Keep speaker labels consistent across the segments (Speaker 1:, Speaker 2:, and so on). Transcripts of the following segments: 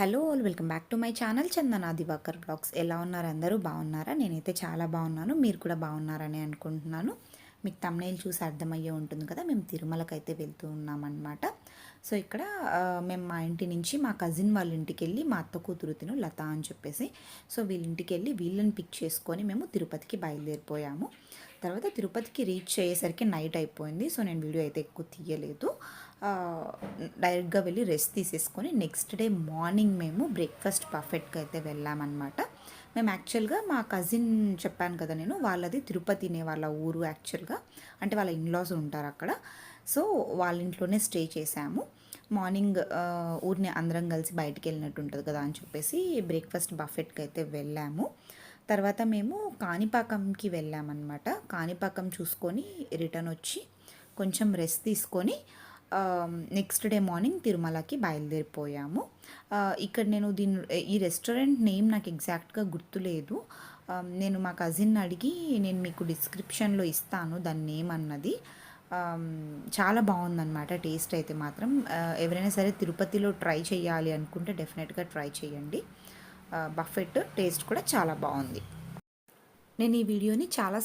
Speaker 1: Hello all welcome back to my channel Chandana Divakar blogs. ఎలా ఉన్నారు? అందరూ బాగున్నారా? నేనైతే చాలా బాగున్నాను. మీరు కూడా బాగున్నారని అనుకుంటున్నాను. మీకు తమ్నైల్ చూసి అర్థమయ్యే ఉంటుంది కదా, మేము తిరుమలకి అయితే వెళ్తూ ఉన్నామన్నమాట. సో ఇక్కడ మేము మా ఇంటి నుంచి మా కజిన్ వాళ్ళ ఇంటికి వెళ్ళి, మా అత్త కూతురు తిను లత అని చెప్పేసి, సో వీళ్ళ ఇంటికి వెళ్ళి వీళ్ళని పిక్ చేసుకొని మేము తిరుపతికి బయలుదేరిపోయాము. తర్వాత తిరుపతికి రీచ్ అయ్యేసరికి నైట్ అయిపోయింది. సో నేను వీడియో అయితే ఎక్కువ తీయలేదు. డైరెక్ట్గా వెళ్ళి రెస్ట్ తీసేసుకొని నెక్స్ట్ డే మార్నింగ్ మేము బ్రేక్ఫాస్ట్ పర్ఫెక్ట్గా అయితే వెళ్ళామన్నమాట. మేము యాక్చువల్గా మా కజిన్ చెప్పాను కదా నేను, వాళ్ళది తిరుపతినే వాళ్ళ ఊరు యాక్చువల్గా, అంటే వాళ్ళ ఇన్లాస్ ఉంటారు అక్కడ. సో వాళ్ళ ఇంట్లోనే స్టే చేసాము. మార్నింగ్ ఊరిని అందరం కలిసి బయటికి వెళ్ళినట్టు ఉంటుంది కదా అని చెప్పేసి బ్రేక్ఫాస్ట్ బఫెట్కి అయితే వెళ్ళాము. తర్వాత మేము కాణిపాకంకి వెళ్ళామన్నమాట. కాణిపాకం చూసుకొని రిటర్న్ వచ్చి కొంచెం రెస్ట్ తీసుకొని నెక్స్ట్ డే మార్నింగ్ తిరుమలకి బయలుదేరిపోయాము. ఇక్కడ నేను ఈ రెస్టారెంట్ నేమ్ నాకు ఎగ్జాక్ట్గా గుర్తులేదు. నేను మా కజిన్ అడిగి నేను మీకు డిస్క్రిప్షన్లో ఇస్తాను దాని నేమ్ అన్నది. చాలా బాగుందన్నమాట టేస్ట్ అయితే మాత్రం. ఎవరైనా సరే తిరుపతిలో ట్రై చేయాలి అనుకుంటే డెఫినెట్గా ట్రై చేయండి. బఫెట్ టేస్ట్ కూడా చాలా బాగుంది. నేను ఈ వీడియోని చాలా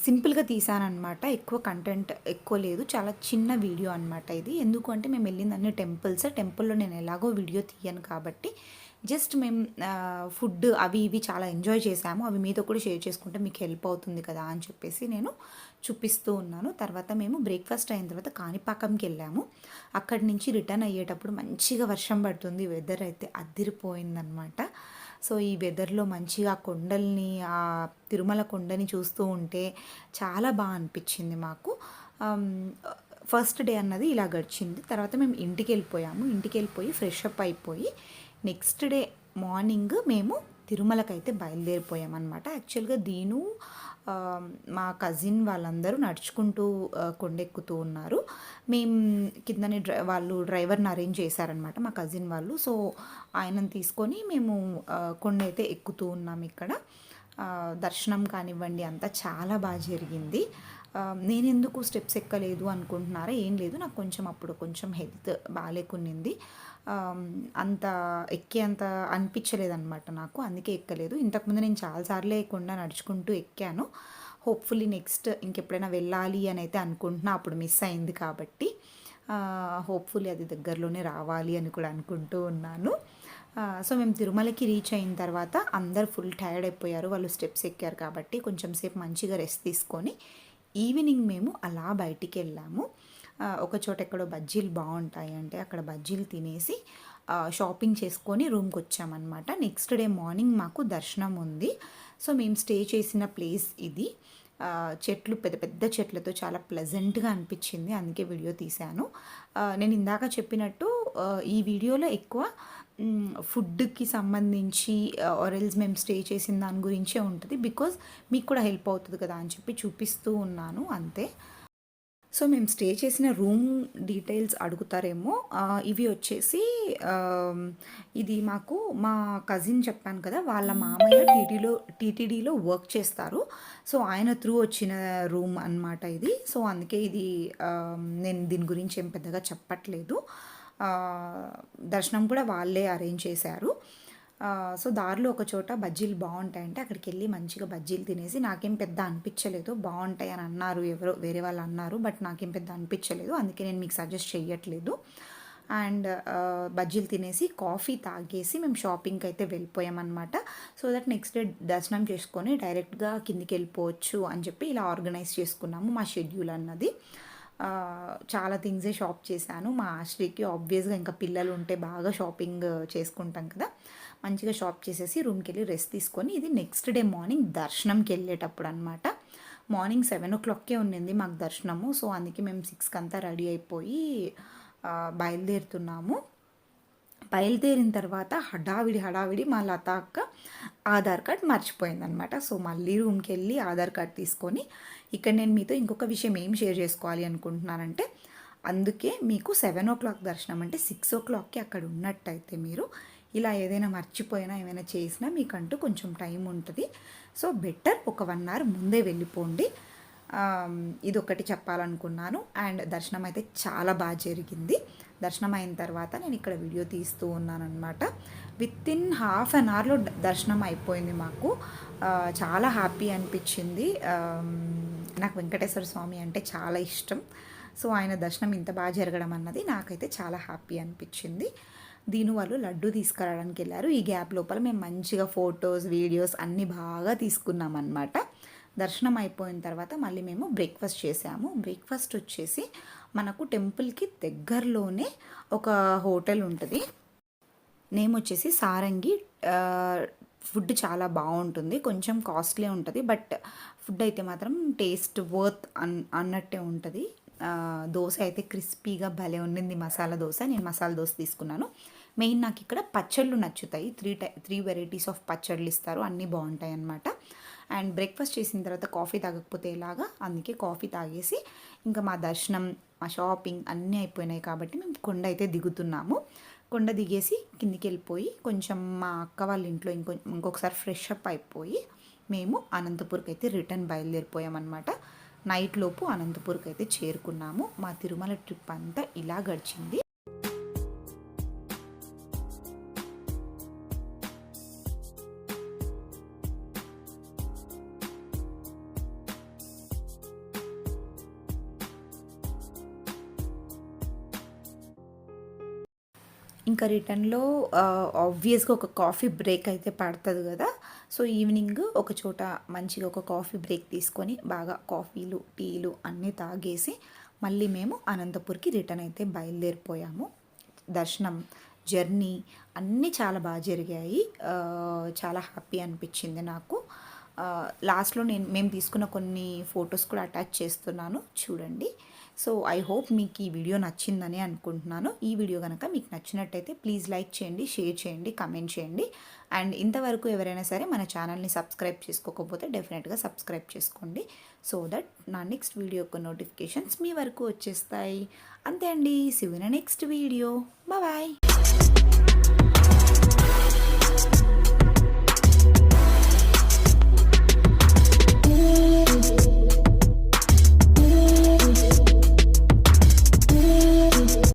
Speaker 1: సింపుల్గా తీసానమాట. ఎక్కువ కంటెంట్ ఎక్కువ లేదు, చాలా చిన్న వీడియో అనమాట ఇది. ఎందుకు అంటే మేము వెళ్ళింది అన్ని టెంపుల్లో నేను ఎలాగో వీడియో తీయను కాబట్టి జస్ట్ మేము ఫుడ్ అవి ఇవి చాలా ఎంజాయ్ చేసాము. అవి మీతో కూడా షేర్ చేసుకుంటే మీకు హెల్ప్ అవుతుంది కదా అని చెప్పేసి నేను చూపిస్తూ ఉన్నాను. తర్వాత మేము బ్రేక్ఫాస్ట్ అయిన తర్వాత కాణిపాకంకి వెళ్ళాము. అక్కడి నుంచి రిటర్న్ అయ్యేటప్పుడు మంచిగా వర్షం పడుతుంది. వెదర్ అయితే అదిరిపోయిందనమాట. సో ఈ వెదర్లో మంచిగా కొండల్ని, ఆ తిరుమల కొండని చూస్తూ ఉంటే చాలా బాగా అనిపించింది మాకు. ఫస్ట్ డే అన్నది ఇలా గడిచింది. తర్వాత మేము ఇంటికి వెళ్ళిపోయి ఫ్రెష్ అప్ అయిపోయి నెక్స్ట్ డే మార్నింగ్ మేము తిరుమలకైతే బయలుదేరిపోయామన్నమాట. యాక్చువల్గా మా కజిన్ వాళ్ళందరూ నడుచుకుంటూ కొండెక్కుతూ ఉన్నారు. మేము కిందనే వాళ్ళు డ్రైవర్ని అరేంజ్ చేశారనమాట మా కజిన్ వాళ్ళు. సో ఆయనను తీసుకొని మేము కొండ అయితే ఎక్కుతూ ఉన్నాం. ఇక్కడ దర్శనం కానివ్వండి అంతా చాలా బాగా జరిగింది. నేను ఎందుకు స్టెప్స్ ఎక్కలేదు అనుకుంటున్నారా? ఏం లేదు, నాకు కొంచెం హెల్త్ బాగాలేకునింది. అంత అంత అనిపించలేదన్నమాట నాకు, అందుకే ఎక్కలేదు. ఇంతకుముందు నేను చాలాసార్లు కొండ నడుచుకుంటూ ఎక్కాను. హోప్ఫుల్లీ నెక్స్ట్ ఇంకెప్పుడైనా వెళ్ళాలి అని అయితే అనుకుంటున్నా. అప్పుడు మిస్ అయింది కాబట్టి హోప్ఫుల్లీ అది దగ్గరలోనే రావాలి అని కూడా అనుకుంటూ ఉన్నాను. సో మేము తిరుమలకి రీచ్ అయిన తర్వాత అందరు ఫుల్ టైర్డ్ అయిపోయారు. వాళ్ళు స్టెప్స్ ఎక్కారు కాబట్టి కొంచెం సేపు మంచిగా రెస్ట్ తీసుకొని ఈవినింగ్ మేము అలా బయటికి వెళ్ళాము. ఒక చోట ఎక్కడో బజ్జీలు బాగుంటాయి అంటే అక్కడ బజ్జీలు తినేసి షాపింగ్ చేసుకొని రూమ్కి వచ్చామన్నమాట. నెక్స్ట్ డే మార్నింగ్ మాకు దర్శనం ఉంది. సో మేము స్టే చేసిన ప్లేస్ ఇది. చెట్లు పెద్ద పెద్ద చెట్లతో చాలా ప్లెజెంట్గా అనిపించింది, అందుకే వీడియో తీశాను. నేను ఇందాక చెప్పినట్టు ఈ వీడియోలో ఎక్కువ ఫుడ్కి సంబంధించి ఆరెల్స్ మేము స్టే చేసిన దాని గురించే ఉంటుంది. బికాజ్ మీకు కూడా హెల్ప్ అవుతుంది కదా అని చెప్పి చూపిస్తూ ఉన్నాను అంతే. సో మేము స్టే చేసిన రూమ్ డీటెయిల్స్ అడుగుతారేమో. ఇవి వచ్చేసి ఇది మాకు మా కజిన్ చెప్పాను కదా, వాళ్ళ మామయ్య టీటీడీలో వర్క్ చేస్తారు. సో ఆయన త్రూ వచ్చిన రూమ్ అన్నమాట ఇది. సో అందుకే ఇది నేను దీని గురించి ఏం పెద్దగా చెప్పట్లేదు. దర్శనం కూడా వాళ్ళే అరేంజ్ చేశారు. సో దారిలో ఒక చోట బజ్జీలు బాగుంటాయంటే అక్కడికి వెళ్ళి మంచిగా బజ్జీలు తినేసి, నాకేం పెద్ద అనిపించలేదు. బాగుంటాయి అని అన్నారు ఎవరో వేరే వాళ్ళు అన్నారు, బట్ నాకేం పెద్ద అనిపించలేదు, అందుకే నేను మీకు సజెస్ట్ చేయట్లేదు. అండ్ బజ్జీలు తినేసి కాఫీ తాగేసి మేము షాపింగ్కి అయితే వెళ్ళిపోయామన్నమాట. సో దట్ నెక్స్ట్ డే దర్శనం చేసుకొని డైరెక్ట్గా కిందికి వెళ్ళిపోవచ్చు అని చెప్పి ఇలా ఆర్గనైజ్ చేసుకున్నాము మా షెడ్యూల్ అన్నది. చాలా థింగ్సే షాప్ చేశాను. మా ఆశ్రీకి ఆబ్వియస్గా ఇంకా పిల్లలు ఉంటే బాగా షాపింగ్ చేసుకుంటాం కదా, మంచిగా షాప్ చేసేసి రూమ్కి వెళ్ళి రెస్ట్ తీసుకొని, ఇది నెక్స్ట్ డే మార్నింగ్ దర్శనంకి వెళ్ళేటప్పుడు అనమాట. మార్నింగ్ 7 o'clockకే ఉన్నింది మాకు దర్శనము. సో అందుకే మేము 6కి అంతా రెడీ అయిపోయి బయలుదేరుతున్నాము. బయలుదేరిన తర్వాత హడావిడి మా లత అక్క ఆధార్ కార్డ్ మర్చిపోయిందనమాట. సో మళ్ళీ రూమ్కి వెళ్ళి ఆధార్ కార్డ్ తీసుకొని, ఇక్కడ నేను మీతో ఇంకొక విషయం ఏం షేర్ చేసుకోవాలి అనుకుంటున్నానంటే, అందుకే మీకు 7 o'clock దర్శనం అంటే 6 o'clockకి అక్కడ ఉన్నట్టయితే మీరు ఇలా ఏదైనా మర్చిపోయినా ఏమైనా చేసినా మీకంటూ కొంచెం టైం ఉంటుంది. సో బెటర్ ఒక 1 hour ముందే వెళ్ళిపోండి. ఇదొకటి చెప్పాలనుకున్నాను. అండ్ దర్శనం అయితే చాలా బాగా జరిగింది. దర్శనం అయిన తర్వాత నేను ఇక్కడ వీడియో తీస్తూ ఉన్నానన్నమాట. వితిన్ హాఫ్ అన్ అవర్లో దర్శనం అయిపోయింది మాకు. చాలా హ్యాపీ అనిపించింది. నాకు వెంకటేశ్వర స్వామి అంటే చాలా ఇష్టం. సో ఆయన దర్శనం ఇంత బాగా జరగడం అన్నది నాకైతే చాలా హ్యాపీ అనిపించింది. దీని వాళ్ళు లడ్డు తీసుకురావడానికి వెళ్ళారు. ఈ గ్యాప్ లోపల మేము మంచిగా ఫొటోస్, వీడియోస్ అన్నీ బాగా తీసుకున్నాం అన్నమాట. దర్శనం అయిపోయిన తర్వాత మళ్ళీ మేము బ్రేక్ఫాస్ట్ చేసాము. బ్రేక్ఫాస్ట్ వచ్చేసి మనకు టెంపుల్కి దగ్గరలోనే ఒక హోటల్ ఉంటుంది. నేమ్ వచ్చేసి సారంగి. ఫుడ్ చాలా బాగుంటుంది. కొంచెం కాస్ట్లీ ఉంటుంది, బట్ ఫుడ్ అయితే మాత్రం టేస్ట్ వర్త్ అన్నట్టే ఉంటుంది. దోశ అయితే క్రిస్పీగా భలే ఉండింది. మసాలా దోశ. నేను మసాలా దోశ తీసుకున్నాను. మెయిన్ నాకు ఇక్కడ పచ్చళ్ళు నచ్చుతాయి. త్రీ వెరైటీస్ ఆఫ్ పచ్చళ్ళు ఇస్తారు, అన్నీ బాగుంటాయి అన్నమాట. అండ్ బ్రేక్ఫాస్ట్ చేసిన తర్వాత కాఫీ తాగకపోతే ఎలాగా, అందుకే కాఫీ తాగేసి ఇంకా మా దర్శనం, మా షాపింగ్ అన్నీ అయిపోయినాయి కాబట్టి మేము కొండ అయితే దిగుతున్నాము. కొండ దిగేసి కిందికి వెళ్ళిపోయి కొంచెం మా అక్క వాళ్ళ ఇంట్లో ఇంకొకసారి ఫ్రెష్ అప్ అయిపోయి మేము అనంతపూర్కి అయితే రిటర్న్ బయలుదేరిపోయామన్నమాట. నైట్ లోపు అనంతపూర్కి అయితే చేరుకున్నాము. మా తిరుమల ట్రిప్ అంతా ఇలా గడిచింది. ఇంకా రిటర్న్లో ఆబ్వియస్గా ఒక కాఫీ బ్రేక్ అయితే పడుతుంది కదా. సో ఈవినింగ్ ఒక చోట మంచిగా ఒక కాఫీ బ్రేక్ తీసుకొని బాగా కాఫీలు, టీలు అన్నీ తాగేసి మళ్ళీ మేము అనంతపూర్కి రిటర్న్ అయితే బయలుదేరిపోయాము. దర్శనం, జర్నీ అన్నీ చాలా బాగా జరిగాయి. చాలా హ్యాపీ అనిపించింది నాకు. లాస్ట్లో మేము తీసుకున్న కొన్ని ఫొటోస్ కూడా అటాచ్ చేస్తున్నాను, చూడండి. సో ఐ హోప్ మీకు ఈ వీడియో నచ్చిందని అనుకుంటున్నాను. ఈ వీడియో కనుక మీకు నచ్చినట్టయితే ప్లీజ్ లైక్ చేయండి, షేర్ చేయండి, కమెంట్ చేయండి. అండ్ ఇంతవరకు ఎవరైనా సరే మన ఛానల్ని సబ్స్క్రైబ్ చేసుకోకపోతే డెఫినెట్గా సబ్స్క్రైబ్ చేసుకోండి, సో దట్ నా నెక్స్ట్ వీడియో యొక్క నోటిఫికేషన్స్ మీ వరకు వచ్చేస్తాయి. అంతే అండి. See you in next video. Bye.